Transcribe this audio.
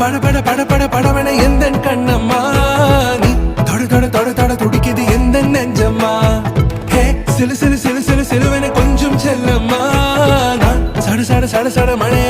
பட பட பட பட படவன எந்த கண்ணம்மா நீ தொட தொட தொட தொட துடிக்குது எந்த நெஞ்சம்மா ஹே சிலு சிலு சிலு சிலு சிலுவன கொஞ்சம் செல்லம்மா நான் சட சட சட சட மழை